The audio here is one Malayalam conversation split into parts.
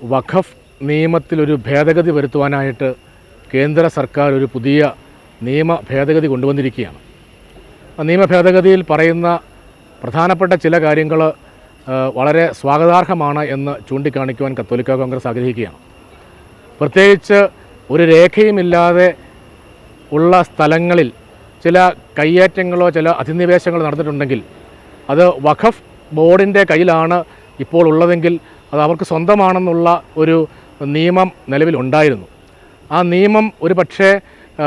വഖഫ് നിയമത്തിലൊരു ഭേദഗതി വരുത്തുവാനായിട്ട് കേന്ദ്ര സർക്കാർ ഒരു പുതിയ നിയമ ഭേദഗതി കൊണ്ടുവന്നിരിക്കുകയാണ്. ആ നിയമ ഭേദഗതിയിൽ പറയുന്ന പ്രധാനപ്പെട്ട ചില കാര്യങ്ങൾ വളരെ സ്വാഗതാർഹമാണ് എന്ന് ചൂണ്ടിക്കാണിക്കുവാൻ കത്തോലിക്ക കോൺഗ്രസ് ആഗ്രഹിക്കുകയാണ്. പ്രത്യേകിച്ച് ഒരു രേഖയുമില്ലാതെ ഉള്ള സ്ഥലങ്ങളിൽ ചില കയ്യേറ്റങ്ങളോ ചില അധിനിവേശങ്ങളോ നടന്നിട്ടുണ്ടെങ്കിൽ അത് വഖഫ് ബോർഡിൻ്റെ കയ്യിലാണ് ഇപ്പോൾ ഉള്ളതെങ്കിൽ അത് അവർക്ക് സ്വന്തമാണെന്നുള്ള ഒരു നിയമം നിലവിലുണ്ടായിരുന്നു. ആ നിയമം ഒരു പക്ഷേ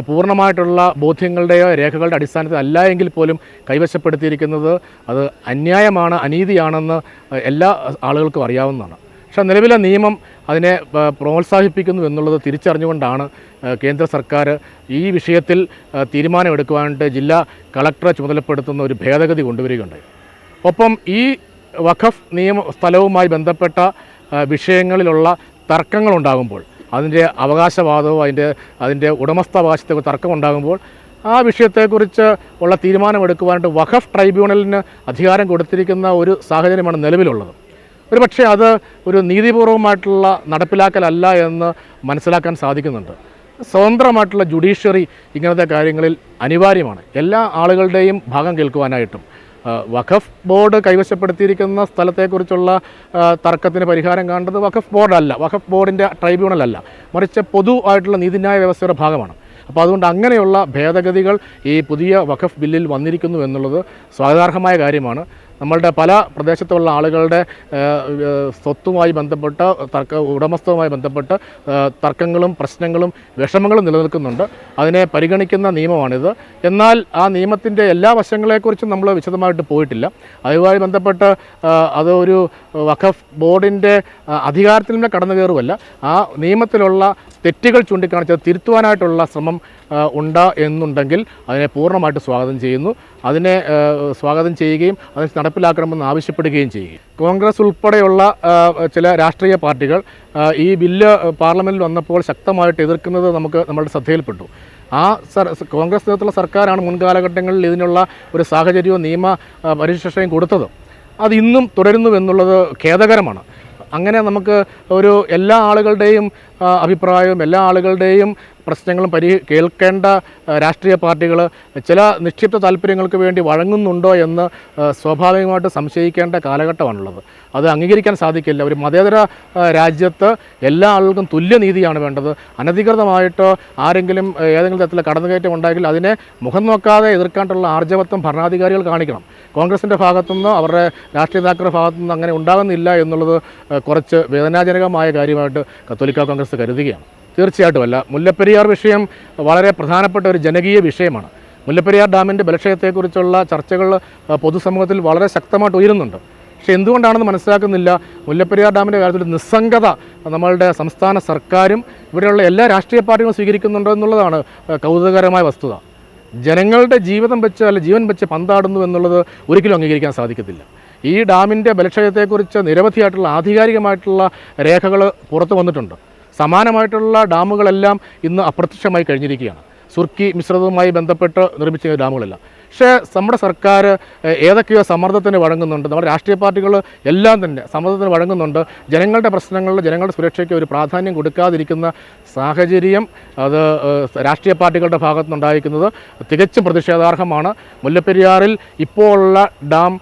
പൂർണ്ണമായിട്ടുള്ള ബോധ്യങ്ങളുടെയോ രേഖകളുടെ അടിസ്ഥാനത്തിൽ അല്ല എങ്കിൽ പോലും കൈവശപ്പെടുത്തിയിരിക്കുന്നത് അത് അന്യായമാണ്, അനീതിയാണെന്ന് എല്ലാ ആളുകൾക്കും അറിയാവുന്നതാണ്. പക്ഷേ നിലവിലെ നിയമം അതിനെ പ്രോത്സാഹിപ്പിക്കുന്നു എന്നുള്ളത് തിരിച്ചറിഞ്ഞുകൊണ്ടാണ് കേന്ദ്ര സർക്കാർ ഈ വിഷയത്തിൽ തീരുമാനമെടുക്കുവാനായിട്ട് ജില്ലാ കളക്ടറെ ചുമതലപ്പെടുത്തുന്ന ഒരു ഭേദഗതി കൊണ്ടുവരികയുണ്ടായി. ഒപ്പം ഈ വഖഫ് സ്ഥലവുമായി ബന്ധപ്പെട്ട വിഷയങ്ങളിലുള്ള തർക്കങ്ങളുണ്ടാകുമ്പോൾ, അതിൻ്റെ അവകാശവാദവും അതിൻ്റെ ഉടമസ്ഥാവകാശത്തെ തർക്കമുണ്ടാകുമ്പോൾ ആ വിഷയത്തെക്കുറിച്ച് ഉള്ള തീരുമാനമെടുക്കുവാനായിട്ട് വഖഫ് ട്രൈബ്യൂണലിന് അധികാരം കൊടുത്തിരിക്കുന്ന ഒരു സാഹചര്യമാണ് നിലവിലുള്ളത്. ഒരു പക്ഷേ അത് ഒരു നീതിപൂർവമായിട്ടുള്ള നടപ്പിലാക്കലല്ല എന്ന് മനസ്സിലാക്കാൻ സാധിക്കുന്നുണ്ട്. സ്വതന്ത്രമായിട്ടുള്ള ജുഡീഷ്യറി ഇങ്ങനത്തെ കാര്യങ്ങളിൽ അനിവാര്യമാണ്. എല്ലാ ആളുകളുടെയും ഭാഗം കേൾക്കുവാനായിട്ടും വഖഫ് ബോർഡ് കൈവശപ്പെടുത്തിയിരിക്കുന്ന സ്ഥലത്തെക്കുറിച്ചുള്ള തർക്കത്തിന് പരിഹാരം കാണേണ്ടത് വഖഫ് ബോർഡല്ല, വഖഫ് ബോർഡിൻ്റെ ട്രൈബ്യൂണലല്ല, മറിച്ച് പൊതുവായിട്ടുള്ള നീതിന്യായ വ്യവസ്ഥയുടെ ഭാഗമാണ്. അപ്പോൾ അതുകൊണ്ട് അങ്ങനെയുള്ള ഭേദഗതികൾ ഈ പുതിയ വഖഫ് ബില്ലിൽ വന്നിരിക്കുന്നു എന്നുള്ളത് സ്വാഗതാർഹമായ കാര്യമാണ്. നമ്മളുടെ പല പ്രദേശത്തുള്ള ആളുകളുടെ സ്വത്തുമായി ബന്ധപ്പെട്ട് ഉടമസ്ഥവുമായി ബന്ധപ്പെട്ട് തർക്കങ്ങളും പ്രശ്നങ്ങളും വിഷമങ്ങളും നിലനിൽക്കുന്നുണ്ട്. അതിനെ പരിഗണിക്കുന്ന നിയമമാണിത്. എന്നാൽ ആ നിയമത്തിൻ്റെ എല്ലാ വശങ്ങളെക്കുറിച്ചും നമ്മൾ വിശദമായിട്ട് പോയിട്ടില്ല. അതുമായി ബന്ധപ്പെട്ട് അത് ഒരു വഖഫ് ബോർഡിൻ്റെ അധികാരത്തിൽ നിന്ന് കടന്നു കയറുമല്ല, ആ നിയമത്തിലുള്ള തെറ്റുകൾ ചൂണ്ടിക്കാണിച്ചത് തിരുത്തുവാനായിട്ടുള്ള ശ്രമം എന്നുണ്ടെങ്കിൽ അതിനെ പൂർണ്ണമായിട്ട് സ്വാഗതം ചെയ്യുന്നു. അതിനെ സ്വാഗതം ചെയ്യുകയും അതിനെ നടപ്പിലാക്കണമെന്ന് ആവശ്യപ്പെടുകയും ചെയ്യും. കോൺഗ്രസ് ഉൾപ്പെടെയുള്ള ചില രാഷ്ട്രീയ പാർട്ടികൾ ഈ ബില്ല് പാർലമെൻറ്റിൽ വന്നപ്പോൾ ശക്തമായിട്ട് എതിർക്കുന്നത് നമ്മുടെ ശ്രദ്ധയിൽപ്പെട്ടു. കോൺഗ്രസ് നേതൃത്വത്തിലുള്ള സർക്കാരാണ് മുൻകാലഘട്ടങ്ങളിൽ ഇതിനുള്ള ഒരു സാഹചര്യവും നിയമ പരിരക്ഷയും കൊടുത്തത്. അത് ഇന്നും തുടരുന്നു എന്നുള്ളത് ഖേദകരമാണ്. അങ്ങനെ നമുക്ക് എല്ലാ ആളുകളുടെയും അഭിപ്രായവും എല്ലാ ആളുകളുടെയും പ്രശ്നങ്ങളും കേൾക്കേണ്ട രാഷ്ട്രീയ പാർട്ടികൾ ചില നിക്ഷിപ്ത താല്പര്യങ്ങൾക്ക് വേണ്ടി വഴങ്ങുന്നുണ്ടോ എന്ന് സ്വാഭാവികമായിട്ട് സംശയിക്കേണ്ട കാലഘട്ടമാണുള്ളത്. അത് അംഗീകരിക്കാൻ സാധിക്കില്ല. ഒരു മതേതര രാജ്യത്ത് എല്ലാ ആളുകൾക്കും തുല്യനീതിയാണ് വേണ്ടത്. അനധികൃതമായിട്ടോ ആരെങ്കിലും ഏതെങ്കിലും തരത്തിലുള്ള കടന്നുകയറ്റം ഉണ്ടായെങ്കിൽ അതിനെ മുഖം നോക്കാതെ എതിർക്കാനുള്ള ആർജവത്വം ഭരണാധികാരികൾ കാണിക്കണം. കോൺഗ്രസിൻ്റെ ഭാഗത്തുനിന്ന് അവരുടെ രാഷ്ട്രീയ നേതാക്കളുടെ ഭാഗത്തുനിന്ന് അങ്ങനെ ഉണ്ടാകുന്നില്ല എന്നുള്ളത് കുറച്ച് വേദനാജനകമായ കാര്യമായിട്ട് കത്തോലിക്ക കോൺഗ്രസ് കരുതുകയാണ്. തീർച്ചയായിട്ടുമല്ല. മുല്ലപ്പെരിയാർ വിഷയം വളരെ പ്രധാനപ്പെട്ട ഒരു ജനകീയ വിഷയമാണ്. മുല്ലപ്പെരിയാർ ഡാമിൻ്റെ ബലക്ഷയത്തെക്കുറിച്ചുള്ള ചർച്ചകൾ പൊതുസമൂഹത്തിൽ വളരെ ശക്തമായിട്ട് ഉയരുന്നുണ്ട്. പക്ഷേ എന്തുകൊണ്ടാണെന്ന് മനസ്സിലാക്കുന്നില്ല. മുല്ലപ്പെരിയാർ ഡാമിൻ്റെ കാര്യത്തിൽ നിസ്സംഗത നമ്മളുടെ സംസ്ഥാന സർക്കാരും ഇവിടെയുള്ള എല്ലാ രാഷ്ട്രീയ പാർട്ടികളും സ്വീകരിക്കുന്നുണ്ടോ എന്നുള്ളതാണ് കൗതുകകരമായ വസ്തുത. ജനങ്ങളുടെ ജീവൻ വെച്ച് പന്താടുന്നു എന്നുള്ളത് ഒരിക്കലും അംഗീകരിക്കാൻ സാധിക്കത്തില്ല. ഈ ഡാമിൻ്റെ ബലക്ഷയത്തെക്കുറിച്ച് നിരവധിയായിട്ടുള്ള ആധികാരികമായിട്ടുള്ള രേഖകൾ പുറത്തു വന്നിട്ടുണ്ട്. സമാനമായിട്ടുള്ള ഡാമുകളെല്ലാം ഇന്ന് അപ്രത്യക്ഷമായി കഴിഞ്ഞിരിക്കുകയാണ്. സുർക്കി മിശ്രിതവുമായി ബന്ധപ്പെട്ട് നിർമ്മിച്ച ഡാമുകളെല്ലാം. പക്ഷേ നമ്മുടെ സർക്കാർ ഏതൊക്കെയോ സമ്മർദ്ദത്തിന് വഴങ്ങുന്നുണ്ട്. നമ്മുടെ രാഷ്ട്രീയ പാർട്ടികൾ എല്ലാം തന്നെ സമ്മർദ്ദത്തിന് വഴങ്ങുന്നുണ്ട്. ജനങ്ങളുടെ പ്രശ്നങ്ങളിൽ ജനങ്ങളുടെ സുരക്ഷയ്ക്ക് ഒരു പ്രാധാന്യം കൊടുക്കാതിരിക്കുന്ന സാഹചര്യം അത് രാഷ്ട്രീയ പാർട്ടികളുടെ ഭാഗത്തുനിന്നുണ്ടായിരിക്കുന്നത് തികച്ചും പ്രതിഷേധാർഹമാണ്. മുല്ലപ്പെരിയാറിൽ ഇപ്പോൾ ഉള്ള ഡാം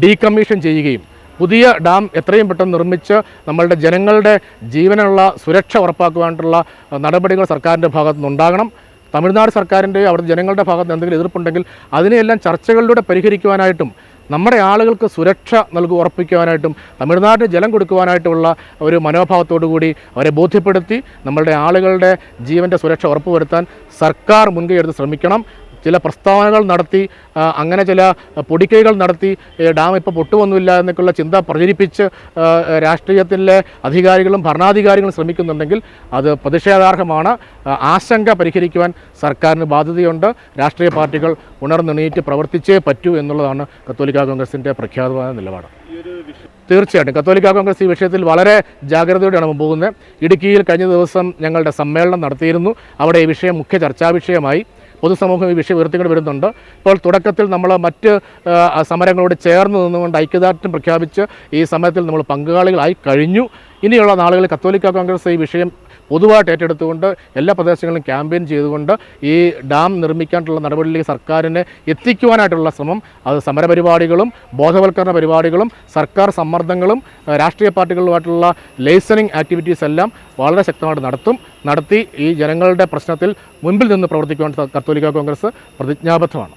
ഡീകമ്മീഷൻ ചെയ്യുകയും പുതിയ ഡാം എത്രയും പെട്ടെന്ന് നിർമ്മിച്ച് നമ്മളുടെ ജനങ്ങളുടെ ജീവനുള്ള സുരക്ഷ ഉറപ്പാക്കുവാനുള്ള നടപടികൾ സർക്കാരിൻ്റെ ഭാഗത്തുനിന്നുണ്ടാകണം. തമിഴ്നാട് സർക്കാരിൻ്റെയോ അവിടുത്തെ ജനങ്ങളുടെ ഭാഗത്ത് എന്തെങ്കിലും എതിർപ്പുണ്ടെങ്കിൽ അതിനെയെല്ലാം ചർച്ചകളിലൂടെ പരിഹരിക്കുവാനായിട്ടും നമ്മുടെ ആളുകൾക്ക് സുരക്ഷ ഉറപ്പിക്കുവാനായിട്ടും തമിഴ്നാടിന് ജലം കൊടുക്കുവാനായിട്ടുള്ള ഒരു മനോഭാവത്തോടു കൂടി അവരെ ബോധ്യപ്പെടുത്തി നമ്മളുടെ ആളുകളുടെ ജീവൻ്റെ സുരക്ഷ ഉറപ്പുവരുത്താൻ സർക്കാർ മുൻകൈയെടുത്ത് ശ്രമിക്കണം. ചില പ്രസ്താവനകൾ നടത്തി അങ്ങനെ ചില പൊടിക്കൈകൾ നടത്തി ഡാം ഇപ്പോൾ പൊട്ടുവൊന്നുമില്ല എന്നൊക്കെയുള്ള ചിന്ത പ്രചരിപ്പിച്ച് രാഷ്ട്രീയത്തിലെ അധികാരികളും ഭരണാധികാരികളും ശ്രമിക്കുന്നുണ്ടെങ്കിൽ അത് പ്രതിഷേധാർഹമാണ്. ആശങ്ക പരിഹരിക്കുവാൻ സർക്കാരിന് ബാധ്യതയുണ്ട്. രാഷ്ട്രീയ പാർട്ടികൾ ഉണർന്നെണീറ്റ് പ്രവർത്തിച്ചേ പറ്റൂ എന്നുള്ളതാണ് കത്തോലിക്ക കോൺഗ്രസിൻ്റെ പ്രഖ്യാപിതമായ നിലപാട്. തീർച്ചയായിട്ടും കത്തോലിക്ക കോൺഗ്രസ് ഈ വിഷയത്തിൽ വളരെ ജാഗ്രതയോടെയാണ് പോകുന്നത്. ഇടുക്കിയിൽ കഴിഞ്ഞ ദിവസം ഞങ്ങളുടെ സമ്മേളനം നടത്തിയിരുന്നു. അവിടെ ഈ വിഷയം മുഖ്യ ചർച്ചാ വിഷയമായി. പൊതുസമൂഹം ഈ വിഷയം ഉയർത്തിക്കൊണ്ട് വരുന്നുണ്ട്. ഇപ്പോൾ തുടക്കത്തിൽ നമ്മൾ മറ്റ് സമരങ്ങളോട് ചേർന്ന് നിന്നുകൊണ്ട് ഐക്യദാർഢ്യം പ്രഖ്യാപിച്ച് ഈ സമരത്തിൽ നമ്മൾ പങ്കാളികളായി കഴിഞ്ഞു. ഇനിയുള്ള നാളുകളിൽ കത്തോലിക്ക കോൺഗ്രസ് ഈ വിഷയം പൊതുവായിട്ട് ഏറ്റെടുത്തുകൊണ്ട് എല്ലാ പ്രദേശങ്ങളിലും ക്യാമ്പയിൻ ചെയ്തുകൊണ്ട് ഈ ഡാം നിർമ്മിക്കാനുള്ള നടപടിയിലേക്ക് സർക്കാരിനെ എത്തിക്കുവാനായിട്ടുള്ള ശ്രമം, അത് സമരപരിപാടികളും ബോധവൽക്കരണ പരിപാടികളും സർക്കാർ സമ്മർദ്ദങ്ങളും രാഷ്ട്രീയ പാർട്ടികളുമായിട്ടുള്ള ലൈസനിങ് ആക്ടിവിറ്റീസ് എല്ലാം വളരെ ശക്തമായിട്ട് നടത്തി ഈ ജനങ്ങളുടെ പ്രശ്നത്തിൽ മുൻപിൽ നിന്ന് പ്രവർത്തിക്കുവാൻ കത്തോലിക്ക കോൺഗ്രസ് പ്രതിജ്ഞാബദ്ധമാണ്.